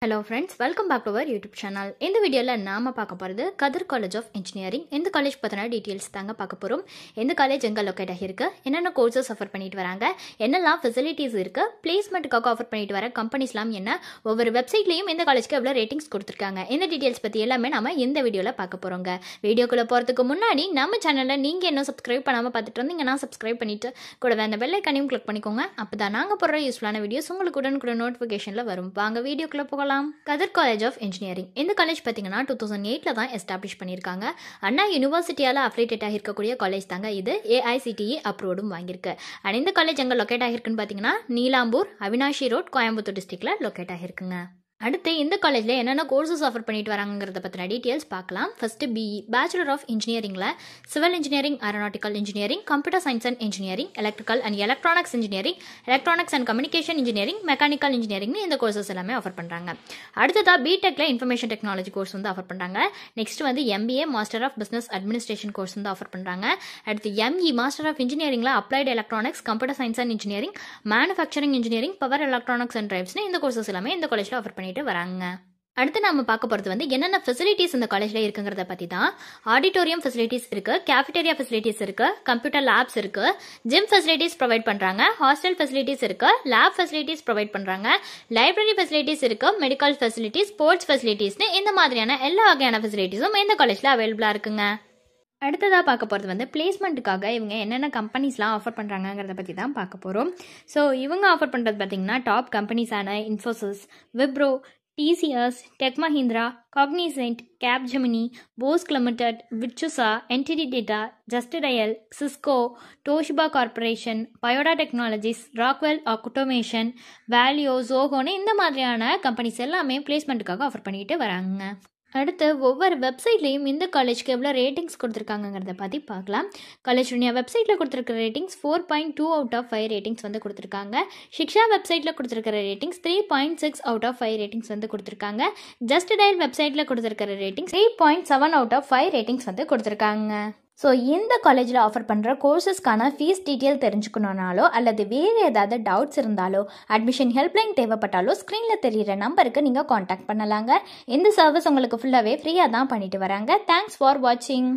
Hello friends, welcome back to our YouTube channel. இந்த வீடியோல நாம பார்க்க போறது கதிர் காலேஜ் ஆஃப் இன்ஜினியரிங். இந்த காலேஜ் பத்தின டீடைல்ஸ் தாங்க பார்க்க போறோம். இந்த காலேஜ் எங்க லொகேட் ஆகிருக்கு, என்னென்ன கோர்சஸ் ஆஃபர் பண்ணிட்டு வராங்க, என்னெல்லாம் ஃபெசிலிட்டிஸ் இருக்கு, பிளேஸ்மெண்ட்காக ஆஃபர் பண்ணிட்டு வர கம்பெனிஸ்லாம் என்ன, ஒவ்வொரு வெப்சைட்லயும் இந்த காலேஜ்க்கு எவ்வளவு ரேட்டிங்ஸ் கொடுத்திருக்காங்க, இந்த டீடைல்ஸ் பத்தி எல்லாமே நாம இந்த வீடியோல பார்க்க போறோங்க. வீடியோக்குள்ள போறதுக்கு முன்னாடி நம்ம சேனல்ல நீங்க இன்னும் சப்ஸ்கிரைப் பண்ணாம பார்த்துட்டு இருந்தீங்கன்னா சப்ஸ்கிரைப் பண்ணிட்டு கூடவே அந்த பெல் ஐகானையும் கிளிக் பண்ணிக்கோங்க. அப்பதான் நாங்க போடுற யூஸ்ஃபுல்லான வீடியோஸ் உங்களுக்கு உடனுக்குடன் நோட்டிஃபிகேஷன்ல வரும். வாங்க வீடியோக்குள்ள போகலாம். கதிர் காலேஜ் ஆஃப் இன்ஜினியரிங் இந்த காலேஜ் பார்த்தீங்கன்னா 2008 தான் எஸ்டாப்ளிஷ் பண்ணியிருக்காங்க. அண்ணா யூனிவர்சிட்டியால் அஃபிலியேட் ஆகிருக்கக்கூடிய காலேஜ் தாங்க இது. AICTE அப்ரூவ்டும் வாங்கியிருக்கு. அண்ட் இந்த காலேஜ் எங்கே லொக்கேட் ஆகிருக்குன்னு பார்த்தீங்கன்னா நீலாம்பூர், அவினாஷி ரோட், கோயம்புத்தூர் டிஸ்ட்ரிக்ட்ல லொக்கேட் ஆகிருக்குங்க. அடுத்து இந்த காலேஜில் என்னென்ன கோர்சஸ் ஆஃபர் பண்ணிட்டு வராங்கிறத பற்றின டீட்டெயில்ஸ் பார்க்கலாம். ஃபர்ஸ்ட் BE பேச்சுலர் ஆஃப் இன்ஜினியரிங்கில் civil engineering, aeronautical engineering, computer science and engineering, electrical and electronics engineering, electronics and communication engineering, mechanical இன்ஜினியரிங்னு இந்த கோர்சஸ் எல்லாமே ஆஃபர் பண்ணுறாங்க. அடுத்ததாக பிடெக்கில் இன்ஃபர்மேஷன் டெக்னாலஜி கோர்ஸ் வந்து ஆஃபர் பண்ணுறாங்க. நெக்ஸ்ட் வந்து MBA master of business administration course வந்து ஆஃபர் பண்ணுறாங்க. அடுத்து ME மாஸ்டர் ஆஃப் இன்ஜினியரிங்கில் applied electronics, computer science and engineering, manufacturing engineering, power electronics and டிரைவ்ஸ்னு இந்த கோர்சஸ் எல்லாமே இந்த காலேஜில் ஆஃபர் பண்ணிட்டு வராங்க. அடுத்து நம்ம பார்க்க போகிறது வந்து என்னென்ன ஃபெசிலிட்டிஸ் இந்த காலேஜில் இருக்குங்கிறத பற்றி தான். ஆடிட்டோரியம் ஃபெசிலிட்டிஸ் இருக்கு, கேஃபிடேரியா ஃபெசிலிட்டிஸ் இருக்கு, கம்ப்யூட்டர் லேப்ஸ் இருக்கு, ஜிம் ஃபெசிலிட்டிஸ் ப்ரொவைட் பண்ணுறாங்க, ஹாஸ்டல் ஃபெசிலிட்டிஸ் இருக்கு, லேப் ஃபெசிலிட்டிஸ் ப்ரொவைட் பண்ணுறாங்க, லைப்ரரி ஃபெசிலிட்டிஸ் இருக்கு, மெடிக்கல் ஃபெசிலிட்டிஸ், ஸ்போர்ட்ஸ் ஃபெசிலிட்டிஸ்னு இந்த மாதிரியான எல்லா வகையான ஃபெசிலிட்டிஸும் இந்த காலேஜில் அவைலபிளாக இருக்குங்க. அடுத்ததாக பார்க்க போகிறது வந்து பிளேஸ்மெண்ட்டுக்காக இவங்க என்னென்ன கம்பெனிஸ்லாம் ஆஃபர் பண்ணுறாங்கிறத பற்றி தான் பார்க்க போகிறோம். ஸோ இவங்க ஆஃபர் பண்ணுறது பார்த்திங்கன்னா டாப் கம்பெனிஸான Infosys, Wipro, TCS, Tech Mahindra, Cognizant, Capgemini, Bosch limited, விட்சுசா, NTT data, Just Dial, Cisco, Toshiba corporation, பயோடா டெக்னாலஜிஸ், ராக்வெல் ஆட்டோமேஷன், வேல்யூ, ஜோஹோன்னு இந்த மாதிரியான கம்பெனிஸ் எல்லாமே பிளேஸ்மெண்ட்டுக்காக ஆஃபர் பண்ணிட்டு வராங்க. அடுத்து ஒவ்வொரு வெப்சைட்லேயும் இந்த காலேஜ்க்கு எவ்வளோ ரேட்டிங்ஸ் கொடுத்துருக்காங்கிறத பற்றி பார்க்கலாம். காலேஜுடைய வெப்சைட்டில் கொடுத்துருக்கிற ரேட்டிங்ஸ் 4.2 அவுட் ஆஃப் 5 ரேட்டிங்ஸ் வந்து கொடுத்துருக்காங்க. ஷிக்ஷா வெப்சைட்டில் கொடுத்துருக்கிற ரேட்டிங்ஸ் 3.6 அவுட் ஆஃப் 5 ரேட்டிங்ஸ் வந்து கொடுத்துருக்காங்க. ஜஸ்ட் டயல் வெப்சைட்டில் கொடுத்துருக்கிற ரேட்டிங்ஸ் 3.7 அவுட் ஆஃப் 5 ரேட்டிங்ஸ் வந்து கொடுத்துருக்காங்க. ஸோ இந்த காலேஜில் ஆஃபர் பண்ணுற கோர்சஸ்க்கான ஃபீஸ் டீட்டெயில் தெரிஞ்சுக்கணுன்னாலோ அல்லது வேறு ஏதாவது டவுட்ஸ் இருந்தாலோ அட்மிஷன் ஹெல்ப்லைன் தேவைப்பட்டாலோ ஸ்க்ரீனில் தெரிகிற நம்பருக்கு நீங்கள் காண்டாக்ட் பண்ணலாங்க. இந்த சர்வீஸ் உங்களுக்கு ஃபுல்லாகவே ஃப்ரீயாக தான் பண்ணிட்டு வராங்க. தேங்க்ஸ் ஃபார் வாட்சிங்.